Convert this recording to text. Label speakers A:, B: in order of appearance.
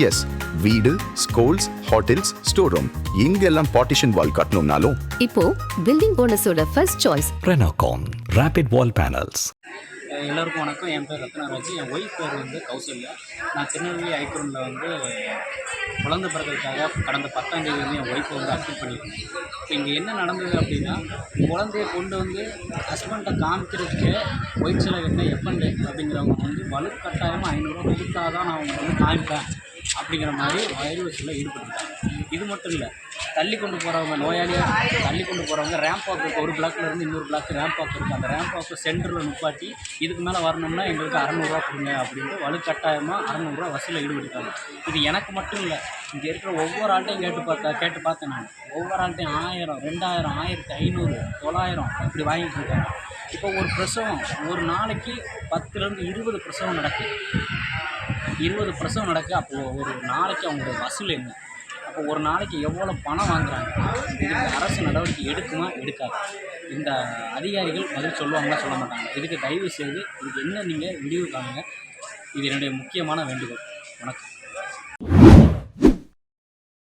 A: S, வீடு, schools, hotels, store room இங்கெல்லாம் partition wall கட்டணும்னாலும்
B: இப்போ பில்டிங் போனஸோட first choice
C: Renocon Rapid Wall Panels.
D: எல்லோருக்கும் வணக்கம். என் பேர் ரத்னராஜ். என் ஒய்ஃப் பேர் வந்து கௌசல்யா. நான் திருநெல்வேலி ஐக்ரூனில் வந்து குழந்தை பிறக்கிறதுக்காக கடந்த 10ஆம் தேதி வந்து என் ஒய்ஃபை வந்து அக்செப்ட் பண்ணியிருக்கேன். இப்போ இங்கே என்ன நடந்தது அப்படின்னா, குழந்தைய கொண்டு வந்து ஹஸ்பண்டை காமிக்கிறதுக்கு ஒயிட் சில என்ன எப்பண்டு அப்படிங்கிறவங்க வந்து வலுக்கட்டாயமாக 500 கொடுத்தா தான் நான் அவங்க வந்து காமிப்பேன் அப்படிங்கிற மாதிரி வயர்வசியில் ஈடுபட்டுருக்காங்க. இது மட்டும் இல்லை, தள்ளி கொண்டு போகிறவங்க நோயாளியாக தள்ளி கொண்டு போகிறவங்க ரேம்ப் வாக் இருக்குது. ஒரு பிளாக்லேருந்து இன்னொரு பிளாக் ரேம்ப் வாக் இருக்குது. அந்த ரேம்ப் வாக்கு சென்டரில் நிப்பாட்டி இதுக்கு மேலே வரணும்னா எங்களுக்கு 600 கொடுங்க அப்படின்ட்டு வலுக்கட்டாயமாக 600 வசூலில் ஈடுபட்டுருக்காங்க. இது எனக்கு மட்டும் இல்லை, இங்கே இருக்கிற ஒவ்வொரு ஆள்கிட்டையும் கேட்டு பார்த்தேன் நான். ஒவ்வொரு ஆள்கிட்டையும் 1000, 2000, 1500, 900 இப்படி வாங்கிட்டு இருக்காங்க. இப்போ ஒரு பிரசவம் ஒரு நாளைக்கு 10லேருந்து 20 பிரசவம் நடக்குது. 20 பிரசவம் நடக்குது. அப்போது ஒரு நாளைக்கு அவங்களோட வசூல் என்ன? அப்போ ஒரு நாளைக்கு எவ்வளோ பணம் வாங்குறாங்க? இதுக்கு அரசு நடவடிக்கை எடுக்குமா எடுக்காது? இந்த அதிகாரிகள் பதில் சொல்லுவாங்களா சொல்ல மாட்டாங்க? இதுக்கு தயவு செய்து இதுக்கு என்ன நீங்கள் விடிவு காணுங்க. இது என்னுடைய முக்கியமான வேண்டுகோள். வணக்கம்.